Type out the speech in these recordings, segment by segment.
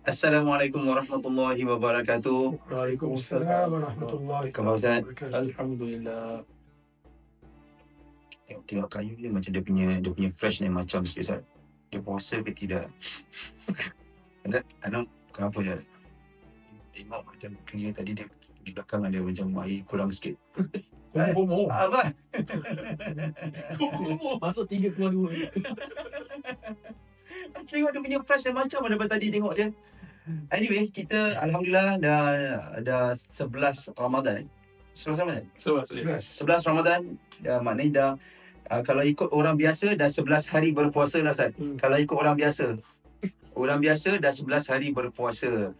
Assalamualaikum warahmatullahi wabarakatuh. Waalaikumsalam warahmatullahi Khabar Ustaz? wabarakatuh. Alhamdulillah. Tengok kayu dia macam dia punya fresh ni macam sikit Ustaz. Dia puasa ke tidak? Anak kenapa je? Tengok macam clear tadi dia di belakang ada macam air kurang sikit. Kumu-kumu. Apa? Masuk 3 keluar 2. Tengok dia punya fresh dan macam daripada tadi tengok dia. Anyway, kita alhamdulillah dah 11 Ramadan. 11 Ramadan. 11 Ramadan maknanya dah kalau ikut orang biasa dah 11 hari berpuasa lah Ustaz. Kalau ikut orang biasa dah 11 hari berpuasa.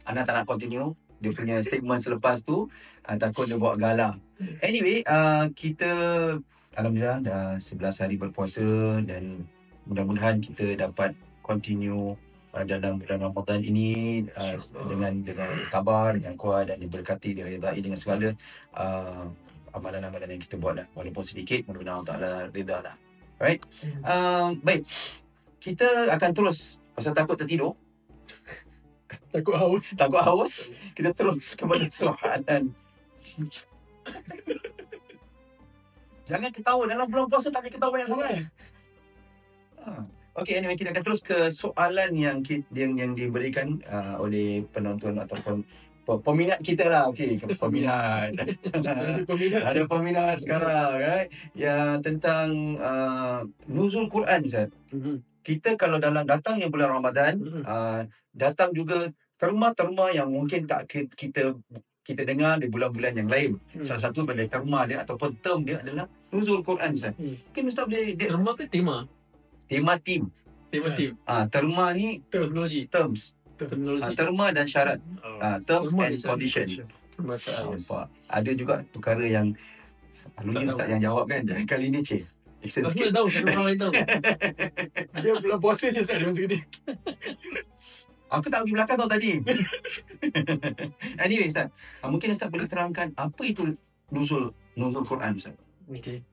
Ana tak nak continue dia punya statement selepas tu, takut dia buat galah. Anyway, kita alhamdulillah dah 11 hari berpuasa dan mudah-mudahan kita dapat continue dalam bulan Ramadan ini dengan tabar, dengan kuat dan diberkati, diridai dengan segala amalan-amalan yang kita buat lah. Walaupun sedikit, mudah-mudahan Allah Ta'ala rida lah. Alright? Baik. Kita akan terus. Pasal takut tertidur, Takut haus. kita terus kepada soalan. Jangan ketawa. Dalam bulan puasa tak boleh ketawa yang sangat. Okay, anyway, kita akan terus ke soalan yang diberikan oleh penonton ataupun peminat kita lah. Okay, peminat. Ada peminat sekarang, right? Yang tentang nuzul Quran, Ustaz. Kita kalau datang yang bulan Ramadan, datang juga terma-terma yang mungkin tak kita dengar di bulan-bulan yang lain. Salah satu pada terma dia ataupun term dia adalah nuzul Quran, Ustaz. Mungkin Ustaz boleh Terma ke tema? Tema tim. Terma ni Terminologi. terms. Terminologi. Terma dan syarat. Terms Terma and dan syarat. condition. Terma syarat. Nampak. Ada juga perkara yang lalunya Ustaz yang jawab kan. Dan kali ni cik. Extend Aku sikit. dah tahu, orang lain tahu. Dia bulan puasa je Ustaz, dia macam ni. Aku tak pergi belakang tau tadi. Anyway Ustaz, mungkin Ustaz boleh terangkan apa itu nuzul Quran Ustaz. Okey.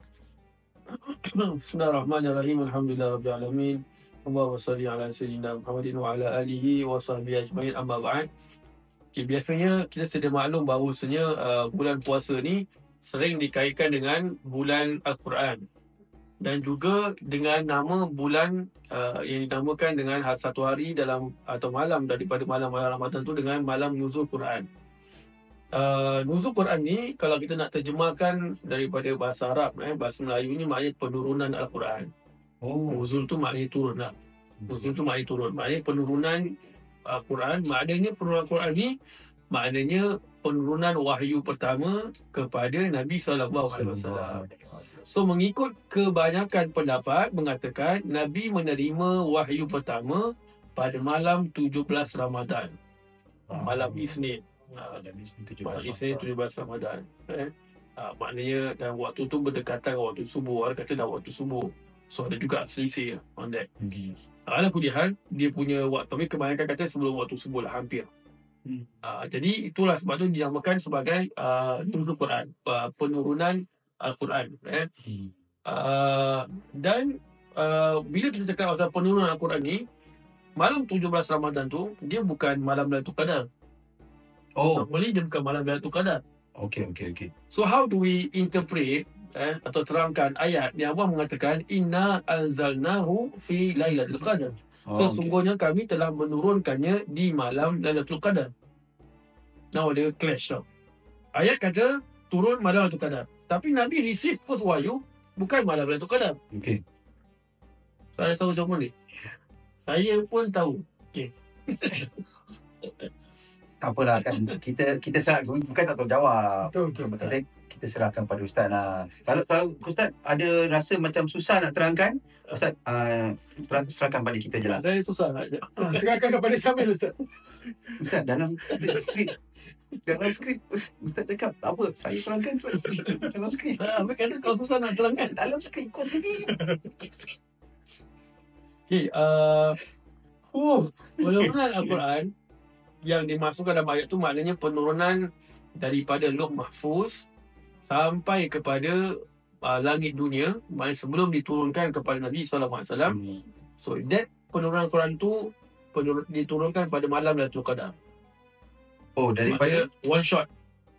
Bismillahirrahmanirrahim. Alhamdulillah rabbil alamin. Allahumma salli ala sayyidina Muhammadin wa ala alihi wa sahbihi ajma'in, amma ba'd. Okay, biasanya kita sedia maklum bahawasanya bulan puasa ni sering dikaitkan dengan bulan Al-Quran dan juga dengan nama bulan yang dinamakan dengan satu hari dalam atau malam daripada malam-malam Ramadan tu dengan malam nuzul Quran. Nuzul Quran ni kalau kita nak terjemahkan daripada bahasa Arab, bahasa Melayu ni maknanya penurunan Al-Quran. Nuzul tu maknanya turun lah. Nuzul tu maknanya turun. Maknanya penurunan Quran. Maknanya penurunan Quran ni maknanya penurunan wahyu pertama kepada Nabi SAW. So mengikut kebanyakan pendapat mengatakan Nabi menerima wahyu pertama pada malam 17 Ramadan. Malam Isnin. Malam Isnin 17 Ramadan. Maknanya dan waktu tu berdekatan dengan waktu subuh. Orang kata dah waktu subuh. So ada juga selisih on that. Ala kulihan dia punya waktu, tapi kebanyakan kata sebelum waktu subuh lah, hampir. Jadi itulah sebab tu dinamakan sebagai nuzul Quran, penurunan Al-Quran. Dan bila kita cakap pasal penurunan Al-Quran ni, malam 17 Ramadan tu dia bukan malam Lailatul Qadar. Normally dia bukan malam Lailatul Qadar. Okay. So how do we interpret atau terangkan ayat yang Allah mengatakan inna anzalnahu fi lailatul qadar. Sesungguhnya kami telah menurunkannya di malam Lailatul Qadar. Now dia clash tau. Ayat kata turun malam Lailatul Qadar, tapi Nabi receive first wahyu bukan malam Lailatul Qadar. Okay. Saya tahu jawapan ni. Saya pun tahu. Okay. Tak apalah kan. Kita serahkan, bukan tak tahu jawab. Betul. Kita serahkan pada Ustaz lah. Kalau Ustaz ada rasa macam susah nak terangkan, Ustaz serahkan pada kita je lah. Saya susah nak Serahkan kepada Syamil Ustaz. Ustaz dalam skrip Ustaz cakap tak apa, saya terangkan dalam skrip. Habis kata kau susah nak terangkan. Dalam skrip kau sendiri. Okay, penurunan Al-Quran yang dimasukkan dalam ayat tu maknanya penurunan daripada Lauh Mahfuz sampai kepada langit dunia, maknanya sebelum diturunkan kepada Nabi SAW. So that penurunan Quran tu diturunkan pada malam Lailatul Qadar. Oh, daripada Maknanya one shot.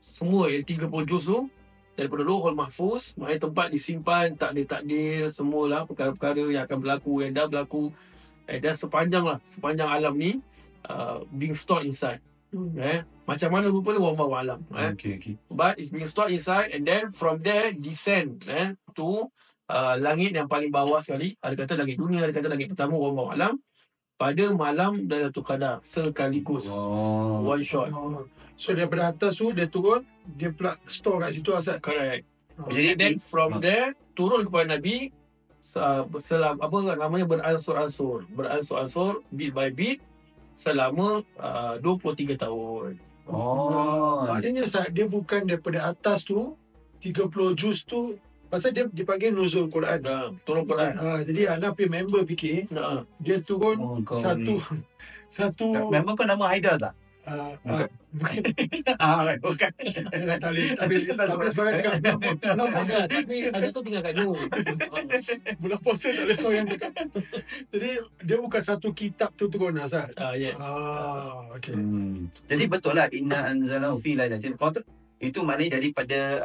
Semua yang 30 juz tu daripada Lauhul Mahfuz, maknanya tempat disimpan takdir-takdir semualah, perkara-perkara yang akan berlaku, yang dah berlaku, dan sepanjang alam ni being stored inside. Macam mana rupanya wallahu alam. okay. But it's being stored inside, and then from there descend to langit yang paling bawah sekali. Ada kata langit dunia, ada kata langit pertama, wallahu alam, pada malam Lailatul Qadar sekaligus. One shot. So daripada atas tu dia turun, dia pula store kat situ asal. Correct. Jadi And then from there turun kepada Nabi beransur-ansur, bit by bit selama 23 tahun. Maknanya dia bukan daripada atas tu 30 juz tu, pasal dia dipanggil nuzul Quran. Turun Quran. Jadi anak punya member fikir dia turun satu memang kau nama Haidar tak? bukan. Bukan. Tapi sebagai cakap bulan puasa, Tapi ada tu tinggal kat jauh. bulan puasa tak boleh seorang cakap. Jadi dia bukan satu kitab tu turun asal. Yes. Okay. Jadi betul lah, inna anzalahu fi lailatul qadr. Itu maknanya daripada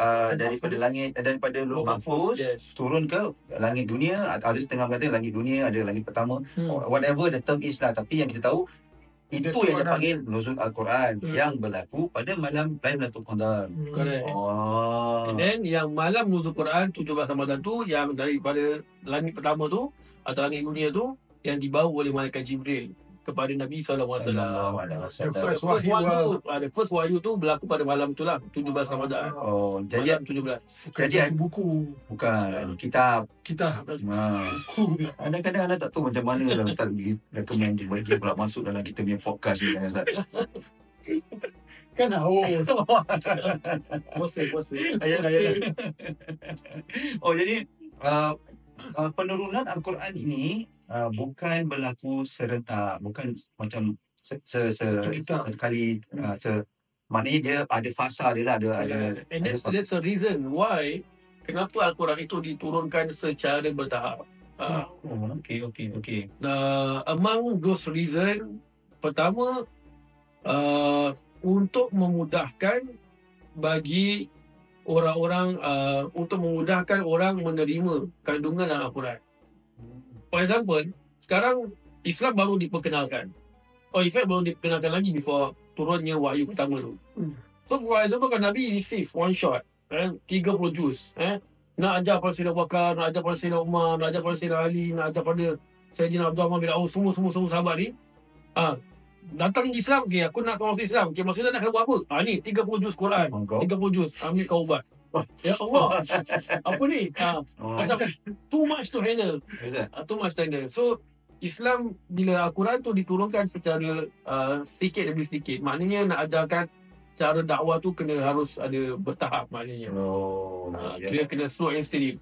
langit, daripada Lauh Mahfuz turun ke langit dunia. Ada setengah kata langit dunia, ada langit pertama, whatever the term is lah. Tapi yang kita tahu itu yang dipanggil nuzul Al-Quran yang berlaku pada malam Lailatul Qadar. Correct. And then yang malam nuzul Quran 17 Ramadan tu, yang daripada langit pertama tu atau langit dunia tu, yang dibawa oleh malaikat Jibril kepada Nabi SAW. The first wahyu tu berlaku pada malam tu lah, 17 Ramadan. Jadi malam 17. Bukan buku. Bukan kitab. Kadang-kadang Anda tak tahu macam mana lah Ustaz recommend bagi pula masuk dalam kita punya podcast ni kan Ustaz. Kan haus. Puasa. Jadi penurunan Al-Quran ini bukan berlaku serentak, bukan macam sekali. Maknanya dia ada fasa dia lah, ada. And that's the reason why kenapa Al-Quran itu diturunkan secara bertahap. Okay. Among those reason, pertama, untuk memudahkan bagi orang-orang, untuk memudahkan orang menerima kandungan dalam Al-Quran. For example, sekarang Islam baru diperkenalkan. In fact baru diperkenalkan lagi before turunnya wahyu pertama tu. So for example, kan Nabi receive one shot 30 juz, nak ajar pada Sayyidina Abu Bakar, nak ajar pada Sayyidina Umar, nak ajar pada Sayyidina Ali, nak ajar pada Sayyidina Abdul Rahman bin Auf, semua sahabat ni datang Islam, aku nak kau masuk Islam, maksudnya nak buat apa? Ni 30 juz Quran, 30 juz, ambil kau ubat. Ya Allah, apa ni? Macam too much to handle. So Islam, bila Al-Quran tu diturunkan secara sedikit demi sedikit, maknanya nak ajarkan cara dakwah tu harus ada bertahap, maknanya. Dia kena slow and steady.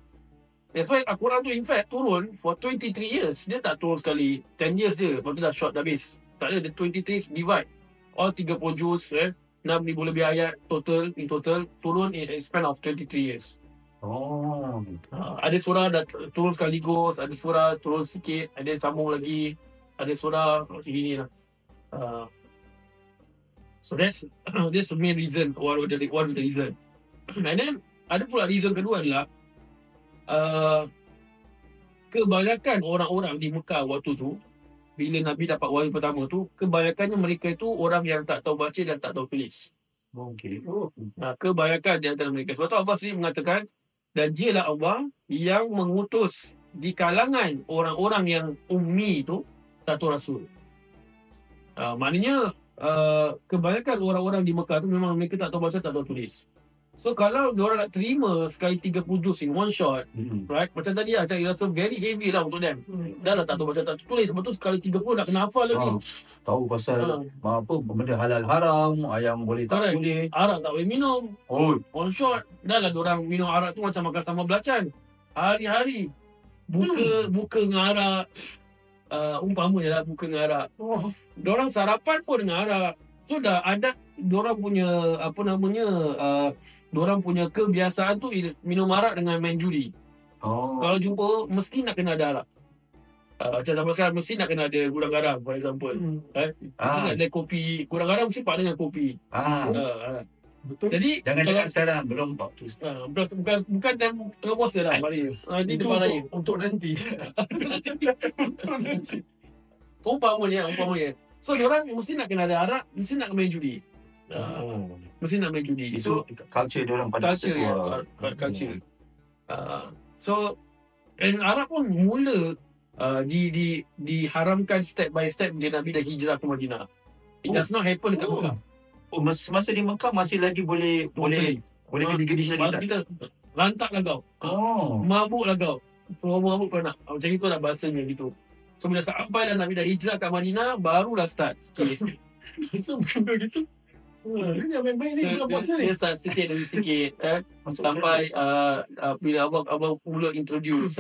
That's why Al-Quran tu in fact turun for 23 years. Dia tak turun sekali 10 years je, lepas tu dah short, dah habis. Tak ada, dia 23 divide all 30 juz, 6,000 lebih ayat in total turun in a span of 23 years. Ada surah dah turun sekaligus, ada surah turun sikit, ada sambung lagi, ada surah macam gini lah. So that's the main reason, one of the reason. And then ada pula reason kedua adalah kebanyakan orang-orang di Mekah waktu tu, bila Nabi dapat wahyu pertama tu, kebanyakannya mereka itu orang yang tak tahu baca dan tak tahu tulis. Kebanyakan di antara mereka. Sebab tu Allah sendiri mengatakan, dan dialah Allah yang mengutus di kalangan orang-orang yang ummi itu satu rasul. Maknanya kebanyakan orang-orang di Mekah tu memang mereka tak tahu baca, tak tahu tulis. So kalau diorang nak terima sekali 30 juz in one shot, right? Macam tadi lah, rasa very heavy lah untuk them. Dah lah tak tahu baca, tak tahu tulis. Sebab tu sekali 30 nak kena hafal lagi. Tahu pasal benda halal haram, ayam boleh tak boleh. Arak tak boleh minum. One shot. Dah lah diorang minum arak tu macam makan sambal belacan. Hari-hari. Buka dengan arak. Umpamanya lah buka dengan arak. Diorang sarapan pun dengan arak. So dah adat diorang punya diorang punya kebiasaan tu minum arak dengan main judi. Kalau jumpa mesti nak kena ada arak. Macam zaman sekarang mesti nak kena ada gudang garam, for example. Mesti nak ada kopi. Gudang garam mesti partner dengan kopi. Betul. Jadi Jangan cakap sekarang, belum waktu. bukan time tengah puasa dah hari. Nanti Itu depan raya. untuk nanti. Umpamanya. So diorang mesti nak kena ada arak, mesti nak main judi. Mesti nak main judi. Itu culture diorang pada culture culture. So and arak pun mula diharamkan step by step dia Nabi dah hijrah ke Madinah. It does not happen dekat Mekah. Masa di Mekah masih lagi boleh gedi-gedi lagi Masa tak? kita lantak lah kau. Mabuk lah kau. Semua mabuk kau nak. Macam itu lah bahasanya gitu. So bila sampai dah Nabi dah hijrah kat Madinah, barulah start sikit. So benda gitu. Ini yang main-main ni bulan puasa ni. Dia start sikit demi sikit. Sampai bila abang mula introduce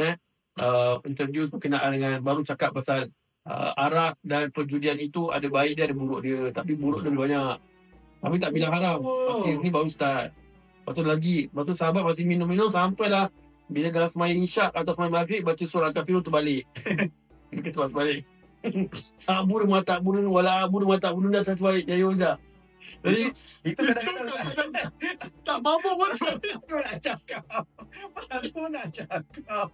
berkenaan dengan, baru cakap pasal arak dan perjudian itu ada baik dia, ada buruk dia. Tapi buruk dia lebih banyak. Tapi tak bilang haram. Masih ni baru start. Lepas tu sahabat masih minum-minum sampailah bila dalam sembahyang isyak atau sembahyang maghrib baca surah Al-Kafirun tu balik. Kita balik. Abur mata burun wala abur mata burun dah satu balik ya Yoza. Jadi Itu kadang-kadang Tak mampu pun Aku nak cakap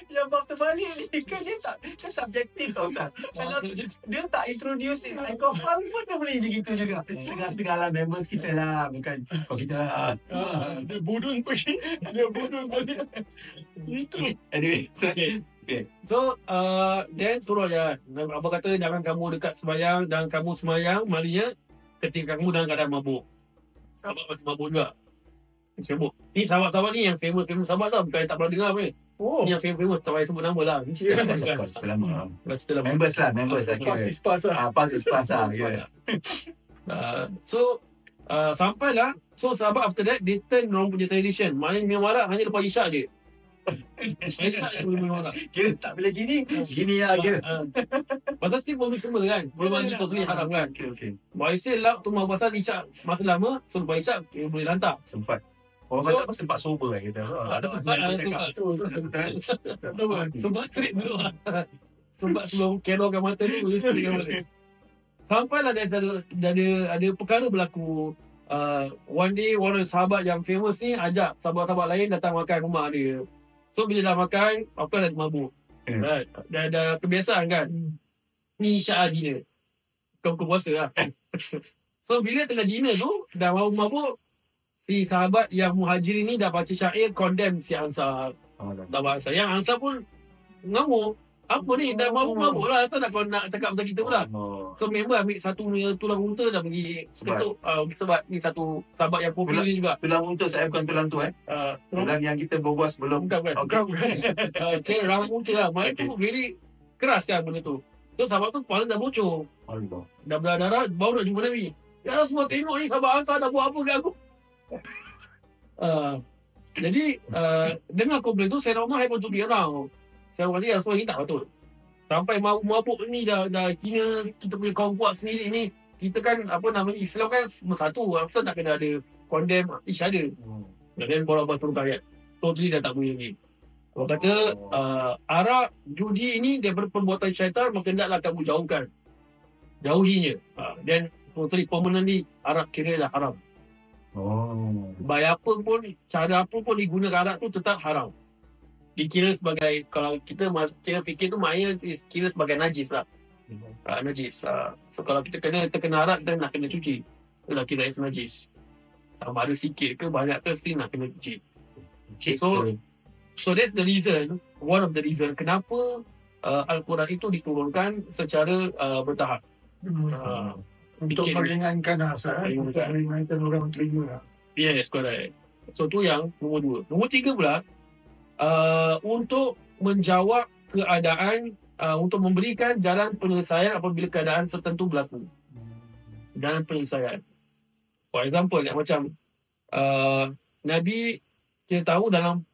yang waktu balik ni kan dia tak, kan subjektif tau Ustaz. Kalau dia tak introduce alkohol pun dia boleh je gitu juga. Setengah-setengah lah members kita lah, bukan kalau kita dia budun pergi. Dia budun balik. Itu. anyway. So then turun je. Abang kata jangan kamu dekat sembahyang dan kamu sembahyang maknanya ketika kamu dalam keadaan mabuk. Sahabat masih mabuk juga. Mabuk. Ni sahabat-sahabat ni yang famous sahabat tau. Bukan yang tak pernah dengar pun. Ni yang famous. Tak payah sebut nama lah. Members lah. Pasis pas lah. Pasis lah. So sampailah. So sahabat after that they turn orang punya tradition. Main minum arak hanya lepas isyak je. Isyak je minum arak. Kira tak boleh gini lah kira. Pasal still permissible kan. Belum lagi totally haram kan. Okay. Biasa lah tu pasal isyak masa lama. So lepas isyak boleh lantak. Sempat. Orang kata sempat sober lah kita. Sempat straight dulu lah. Sempat sebelum kerorkan mata tu straight balik. Sampailah ada perkara berlaku. One day one of the sahabat yang famous ni ajak sahabat-sahabat lain datang makan rumah dia. So bila dah makan, apa dah mabuk. Right? Dah ada kebiasaan kan. Ni isyak dinner. Kau buka puasa lah. So bila tengah dinner tu, dah mabuk, si sahabat yang muhajirin ni dah baca syair condemn si Ansar. Sahabat Ansar. Yang Ansar pun ngamuk. Apa ni? Dah mabuk-mabuk lah. Asal nak kau nak cakap pasal kita pula? So member ambil satu tulang unta dah pergi seketuk. Sebab ni satu sahabat yang popular ni juga. Tulang unta saya bukan tulang tu tulang yang kita berbual sebelum. Bukan. Kira rambut unta lah. Main tu very keras kan benda tu. So sahabat tu kepala dah bocor. Dah berdarah baru nak jumpa Nabi. Ya Allah semua tengok ni sahabat Ansar dah buat apa kat aku. Jadi dengar komplain tu saya Umar happen to be around. Saya kata Rasulullah ni tak patut. Sampai mabuk ni dah kira kita punya kaum kuat sendiri ni. Kita kan Islam kan bersatu. Apa tak kena ada condemn each other. Dan orang turun ayat. Totally dah tak boleh ni. Orang kata arak judi ini daripada perbuatan syaitan maka hendaklah kamu jauhkan. Jauhinya. Dan totally permanently arak kira dah haram. Bayar apa pun, cara apa pun digunakan arak tu tetap haram. Dikira sebagai, kalau kita fikir tu maya kira sebagai najis lah. Najis. So kalau kita terkena arak, kita nak kena cuci. Itulah kira as najis. Sama ada sikit ke banyak ke, still nak kena cuci. So that's the reason, one of the reason kenapa Al-Quran itu diturunkan secara bertahap. Untuk meringankan meringankan orang terima. Yes, correct. So tu yang nombor 2. Nombor 3 pula, untuk menjawab keadaan, untuk memberikan jalan penyelesaian apabila keadaan tertentu berlaku. Jalan penyelesaian. For example, macam Nabi kita tahu dalam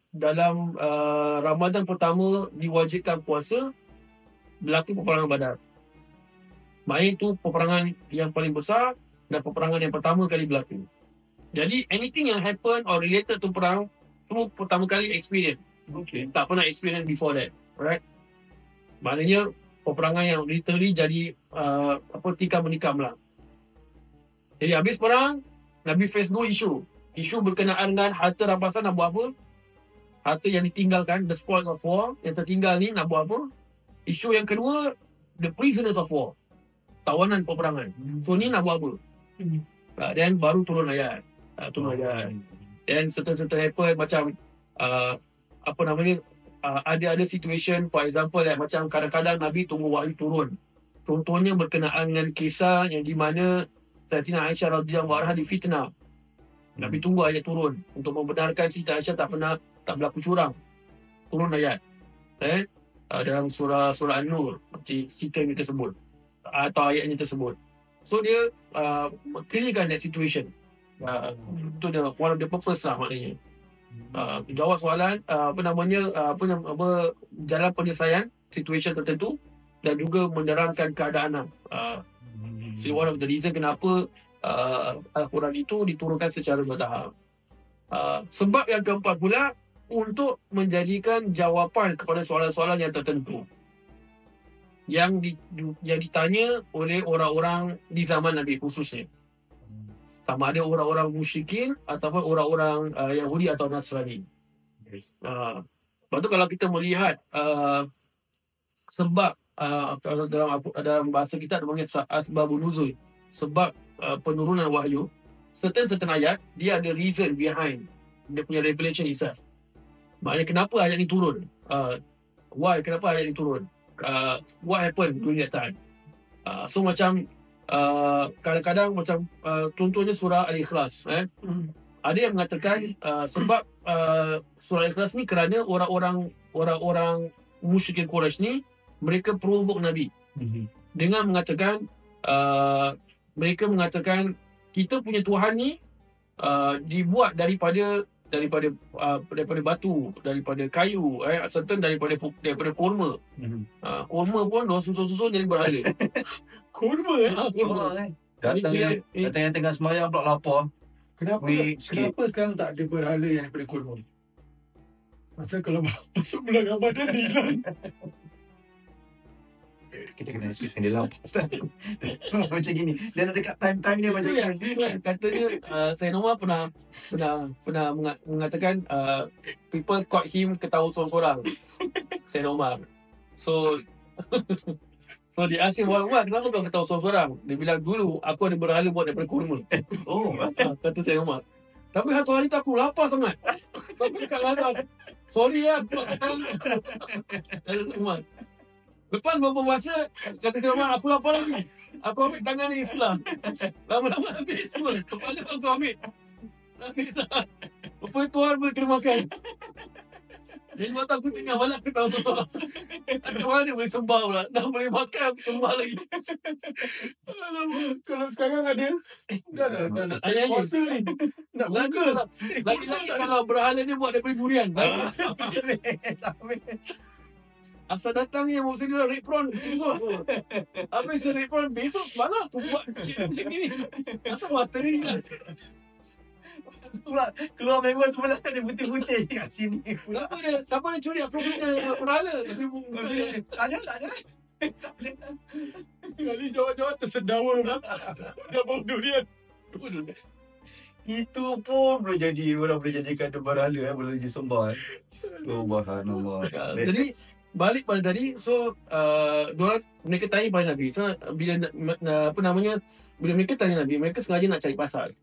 Ramadan pertama diwajibkan puasa, berlaku peperangan Badar. Maksudnya itu peperangan yang paling besar dan peperangan yang pertama kali berlaku. Jadi anything yang happen or related to perang, semua pertama kali experience. Okay. Tak pernah experience before that. Alright. Maknanya peperangan yang literally jadi tikam menikam lah. Jadi habis perang, Nabi face no issue. Isu berkenaan dengan harta rampasan nak buat apa? Harta yang ditinggalkan, the spoil of war, yang tertinggal ni nak buat apa? Isu yang kedua, the prisoners of war. Tawanan peperangan. So ni nak buat apa? Dan baru turun ayat. Dan certain happen macam ada situation, for example macam kadang-kadang Nabi tunggu wahyu turun. Contohnya berkenaan dengan kisah yang di mana Sayyidatina Aisyah radhiyallahu anha difitnah. Nabi tunggu ayat turun untuk membenarkan Siti Aisyah tak berlaku curang. Turun ayat. Dalam surah An-Nur, cerita yang tersebut atau ayatnya tersebut. So dia clearkan that situation. Itu dia one of the purpose lah maknanya. Jawab soalan jalan penyelesaian situasi tertentu dan juga menerangkan keadaan. So one of the reason kenapa Al-Quran itu diturunkan secara bertahap. Sebab yang keempat pula untuk menjadikan jawapan kepada soalan-soalan yang tertentu yang ditanya oleh orang-orang di zaman Nabi khususnya. Sama ada orang-orang musyrikin ataupun orang-orang Yahudi atau Nasrani. Lepas tu kalau kita melihat sebab dalam bahasa kita ada panggil asbabun nuzul, sebab penurunan wahyu, certain ayat dia ada reason behind dia punya revelation itself. Maknanya kenapa ayat ni turun, kenapa ayat ni turun, what happened during that time. So macam kadang-kadang macam contohnya surah Al-Ikhlas, ada yang mengatakan sebab surah Al-Ikhlas ni kerana orang-orang musyrikin Quraisy ni mereka provoke Nabi dengan mengatakan mereka mengatakan kita punya Tuhan ni dibuat daripada batu, daripada kayu, serta daripada kurma. Kurma pun dia susun jadi berhala. Kurma Datang yang tengah semayang pula lapar. Kenapa sekarang tak ada berhala yang daripada kurma? Masa kalau masuk bulan Ramadan dia hilang. Kita kena diskusikan dia lapar. Macam gini. Dia ada dekat time dia macam ni. Katanya Sayyidina Umar pernah mengatakan people caught him ketawa sorang-sorang. Sayyidina Umar. So dia ask him, Umar, kenapa kau ketawa sorang-sorang? Dia bilang, dulu aku ada berhala buat daripada kurma. Kata Sayyidina Umar. Tapi satu hari tu aku lapar sangat. Sampai dekat ladang. Sorry aku tak kata Sayyidina Umar. Lepas beberapa masa, kata Sayyidina Umar, aku lapar lagi. Aku ambil tangan ni sebelah. Lama-lama habis semua. Kepala aku ambil. Habis lah. Lepas Tuhan boleh kena makan. Jadi mata aku tengah balak ketawa sorang. Macam mana dia boleh sembah pula? Dah boleh makan, aku sembah lagi. Kalau sekarang ada dah puasa ni. Nak buka. Lagi-lagi kalau berhala dia buat daripada durian. Asal datangnya mesti dia red prawn besok. Habis red prawn besok semangat aku buat macam ni. Asal mata ni lah. Keluar memang sebelah ada putih-putih kat sini. Siapa dia curi aku punya berhala? Tak ada. Kali jawab-jawab tersedawa pula. Dah bau durian. Itu pun boleh jadi, orang boleh jadikan dia berhala, boleh jadi sembah. Subhanallah. Jadi balik pada tadi, so mereka tanya pada Nabi. So bila mereka tanya Nabi, mereka sengaja nak cari pasal.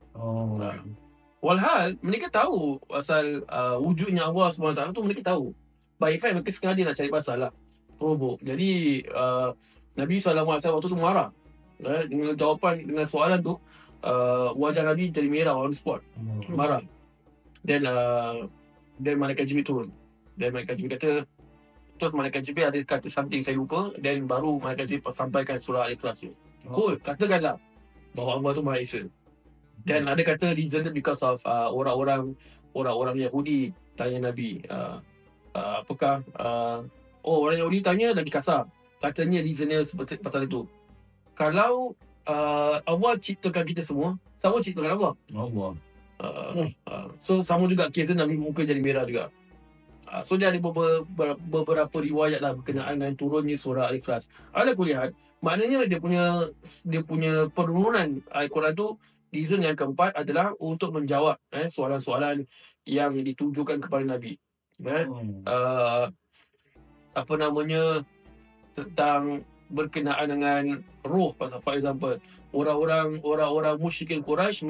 Walhal mereka tahu pasal wujudnya Allah SWT tu, mereka tahu. By fact mereka sengaja nak cari pasal lah, provoke. Jadi Nabi SAW waktu tu marah dengan jawapan, dengan soalan tu. Wajah Nabi jadi merah on the spot, marah. Dan Malaikat Jibril turun. Dan Malaikat Jibril kata, terus Malaikat Jibril ada kata something saya lupa, dan baru Malaikat Jibril sampaikan surah Al-Ikhlas tu. Katakanlah bahawa Allah tu Maha Esa. Dan ada kata reason because of orang-orang Yahudi tanya Nabi, apakah orang Yahudi tanya lagi kasar. Katanya reasonnya seperti pasal itu. Kalau Allah ciptakan kita semua, sama ciptakan Allah. Allah. So sama juga kes Nabi muka jadi merah juga. So dia ada beberapa riwayat lah berkenaan dengan turunnya surah Al-Ikhlas. Ala kulihat, maknanya dia punya penurunan Al-Quran tu, reason yang keempat adalah untuk menjawab soalan-soalan yang ditujukan kepada Nabi. Apa namanya, tentang berkenaan dengan roh. For example, orang-orang musyrikin Quraisy,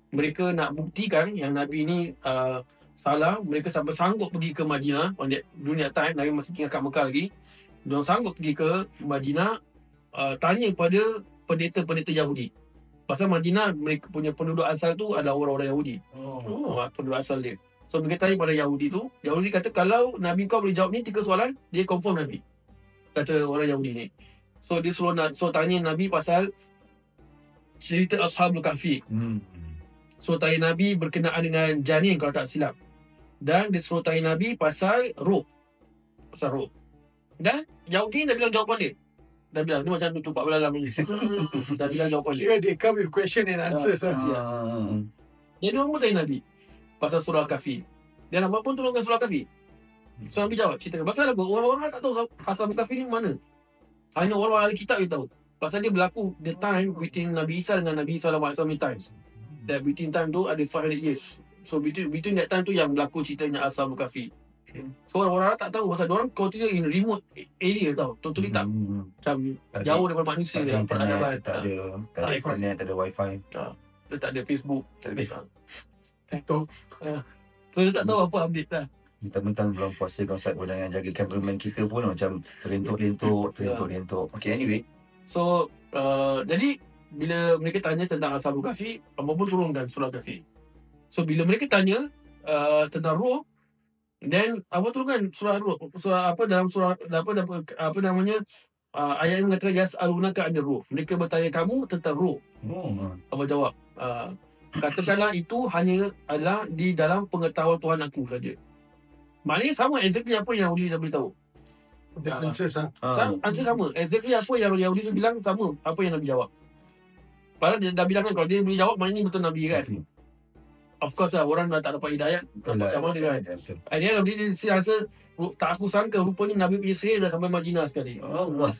mereka nak buktikan yang Nabi ni salah. Mereka sampai sanggup pergi ke Madinah. Dunia time Nabi masih tinggal kat Mekah lagi. Mereka sanggup pergi ke Madinah, tanya pada pendeta-pendeta Yahudi. Pasal Madinah, mereka punya penduduk asal tu adalah orang-orang Yahudi. Penduduk asal dia. So mereka tanya pada Yahudi tu. Yahudi kata, kalau Nabi kau boleh jawab ni 3 soalan, dia confirm Nabi. Kata orang Yahudi ni. So dia suruh tanya Nabi pasal cerita Ashabul Kahfi. So tanya Nabi berkenaan dengan janin kalau tak silap. Dan dia suruh tanya Nabi pasal roh. Pasal roh. Dan Yahudi dah bilang jawapan dia. Dah bilang, ni macam tu cumpak belalang ni. Dah bilang jawapan dia. Sure, they come with question and answer. Jadi orang pun tanya Nabi pasal surah Kahfi. Dan apa pun turunkan surah Kahfi. So Nabi jawab, ceritakan. Pasal apa? Orang-orang tak tahu Ashabul Kahfi ni mana. Hanya orang-orang ahli kitab yang tahu. Pasal dia berlaku the time between Nabi Isa dengan Nabi SAW time. Dan between time tu ada 500 years. So between that time tu yang berlaku ceritanya Ashabul Kahfi. So orang-orang tak tahu pasal diorang continue in remote area tau. Totally tak macam jauh daripada manusia dia. Internet, tak ada internet, tak ada wifi. Dia tak ada Facebook, Tak ada. TikTok. so dia tak tahu apa update lah. Mentang-mentang belum puasa kan Ustaz, orang yang jaga cameraman kita pun macam terlentuk-lentuk. Okay, anyway. So jadi bila mereka tanya tentang Ashabul Kahfi, Allah pun turunkan surah Kahfi. So bila mereka tanya tentang roh, then Allah turunkan surah roh. Surah apa dalam surah apa namanya, ayat yang mengatakan yas'alunaka 'anil ruh. Mereka bertanya kamu tentang roh. Allah jawab, katakanlah itu hanya adalah di dalam pengetahuan Tuhan aku saja. Maknanya sama exactly apa yang Yahudi dah beritahu. The answers Answer sama. Exactly apa yang Yahudi tu bilang sama apa yang Nabi jawab. Padahal dia dah bilang kan, kalau dia boleh jawab, maknanya betul Nabi kan. Of course lah, orang dah tak dapat hidayat. Macam mana kan. And then dia rasa, tak aku sangka rupanya Nabi punya sihir dah sampai Madinah sekali. Allah.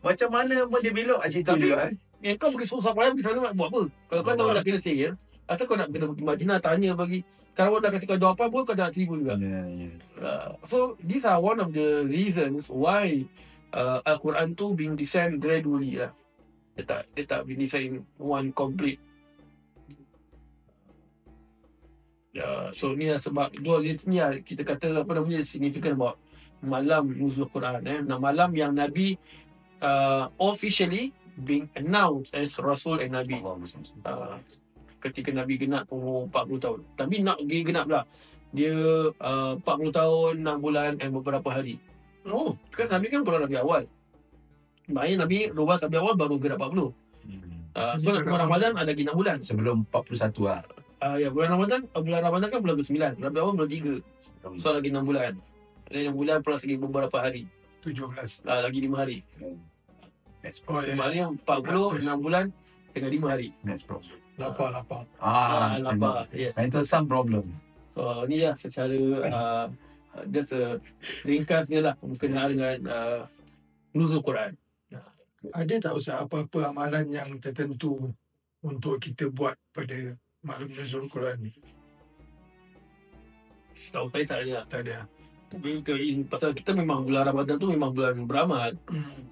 Macam mana pun dia belok kat situ juga. Yang kau pergi susah payah pergi sana nak buat apa? Kalau kau tahu nak kena sihir, asal kau nak kena pergi Madinah tanya bagi. Kalau orang dah kasih kau jawapan pun kau tak terima juga. So these are one of the reasons why Al-Quran tu being designed gradually lah. Dia tak being designed one complete. So ni lah sebab ni lah kita kata apa namanya significant about malam nuzul Quran. Nah, malam yang Nabi officially being announced as Rasul and Nabi. Ketika Nabi genap umur 40 tahun. Tapi nak dia genap lah. Dia 40 tahun, 6 bulan dan beberapa hari. Kan Nabi kan bulan Rabi awal. Maknanya Nabi 12 Rabi awal baru genap 40. So bulan Ramadan ada lagi 6 bulan. Sebelum 41 lah. Ya, bulan Ramadan kan bulan ke-9. Rabi awal bulan 3. So lagi 6 bulan. Dan 6 bulan plus lagi beberapa hari. 17. Lagi 5 hari. Maknanya 40, 6 bulan dengan 5 hari. Next problem. Lapar. Lapar. Yes. Itu some problem. So ni lah secara just ringkasnya lah berkenaan dengan nuzul Quran. Ada tak Ustaz apa-apa amalan yang tertentu untuk kita buat pada malam nuzul Quran ni? Setahu saya tak ada. Tak ada. Tapi pasal kita memang bulan Ramadan tu memang bulan beramal.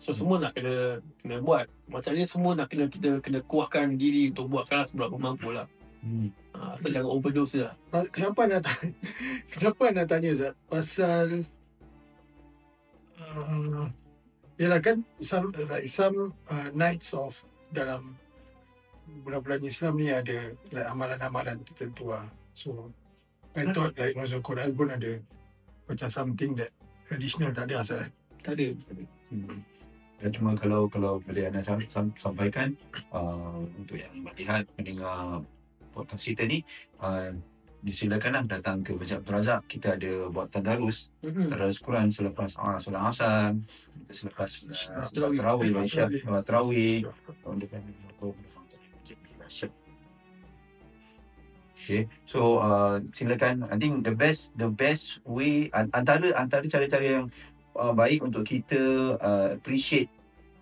So semua nak kena buat. Macam ni semua kita kena kuatkan diri untuk buat kan seberapa mampu lah. Asal jangan overdose lah. Kenapa nak tanya Ustaz? Pasal yalah kan some nights of dalam bulan-bulan Islam ni ada like amalan-amalan tertentu lah. So I thought like Nuzul Quran pun ada macam something that additional tak ada asal. Tak ada. Dan cuma kalau boleh anda sampaikan untuk yang melihat mendengar podcast kita ni, disilakanlah datang ke Masjid Abdul Razak. Kita ada buat tadarus Quran selepas solat asar, selepas tarawih, solat tarawih. Okay, so silakan. I think the best way, antara cara-cara yang baik untuk kita appreciate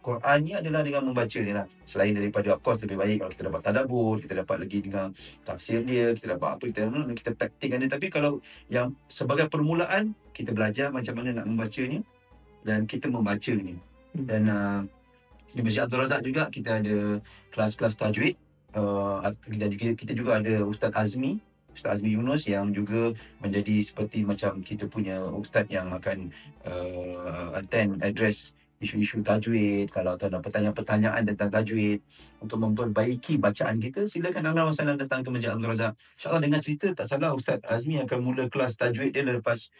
Quran ni adalah dengan membaca ni lah. Selain daripada, of course, lebih baik kalau kita dapat tadabbur, kita dapat lagi dengan tafsir dia, kita dapat apa, kita praktikkan dia. Tapi kalau yang sebagai permulaan, kita belajar macam mana nak membacanya dan kita membaca ni. Dan di Masjid Abdul Razak juga kita ada kelas-kelas tajwid. Kita juga ada Ustaz Azmi Yunus yang juga menjadi seperti macam kita punya ustaz yang akan address isu-isu tajwid. Kalau ada pertanyaan-pertanyaan tentang tajwid untuk memperbaiki bacaan kita, silakan anda datang ke Masjid Abdul Razak. InsyaAllah dengan cerita tak salah Ustaz Azmi akan mula kelas tajwid dia lepas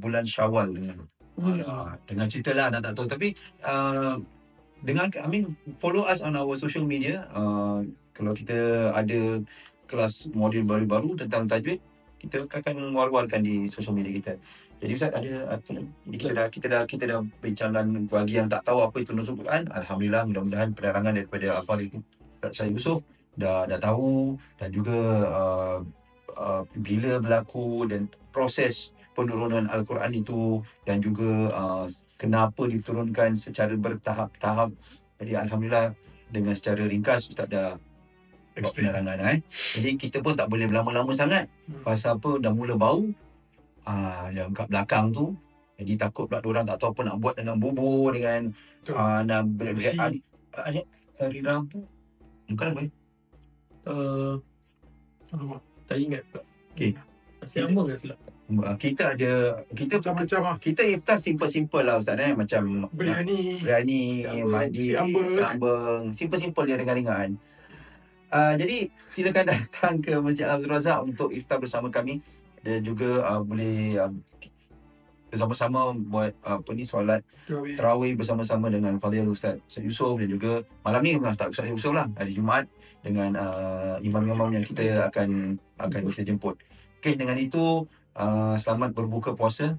bulan Syawal dengan cerita lah, nak tak tahu. Tapi follow us on our social media. Kalau kita ada kelas modul baru-baru tentang tajwid, kita akan war-warkan di social media kita. Jadi Ustaz ada apa ni? Kita dah bincangkan bagi yang tak tahu apa itu nuzul Quran. Alhamdulillah, mudah-mudahan penerangan daripada Al-Fadhil Ustaz Syed Yusof dah tahu, dan juga bila berlaku dan proses penurunan Al-Quran itu, dan juga kenapa diturunkan secara bertahap-tahap. Jadi Alhamdulillah dengan secara ringkas Ustaz dah buat penerangan. Jadi kita pun tak boleh berlama-lama sangat. Pasal apa, dah mula bau yang kat belakang tu. Jadi takut pula diorang tak tahu apa nak buat dengan bubur, dengan hari Rabu. Bukan apa? Tak ingat pula. Okay. Masih lama ke silap? Kita macam-macam lah. Kita iftar simple-simple lah Ustaz, macam biryani, mandi, sambung, simple-simple dia, ringan-ringan. Jadi silakan datang ke Masjid Abdul Razak untuk iftar bersama kami, dan juga boleh bersama-sama buat solat tarawih bersama-sama dengan Fadil Ustaz Syed Yusof, dan juga malam ni Ustaz Yusof lah, hari Jumaat, dengan imam-imam yang kita akan kita jemput. Okey, dengan itu selamat berbuka puasa,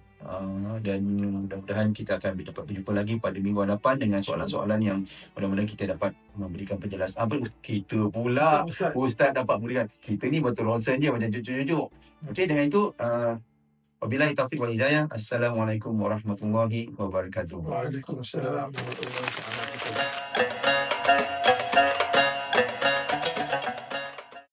dan mudah-mudahan kita akan dapat berjumpa lagi pada minggu hadapan dengan soalan-soalan yang mudah-mudahan kita dapat memberikan penjelasan. Kita pula Ustaz dapat memberikan. Kita ni betul ronsen je macam cucuk-cucuk. Okey, dengan itu wabillahi taufiq wal hidayah. Assalamualaikum warahmatullahi wabarakatuh. Waalaikumsalam warahmatullahi wabarakatuh.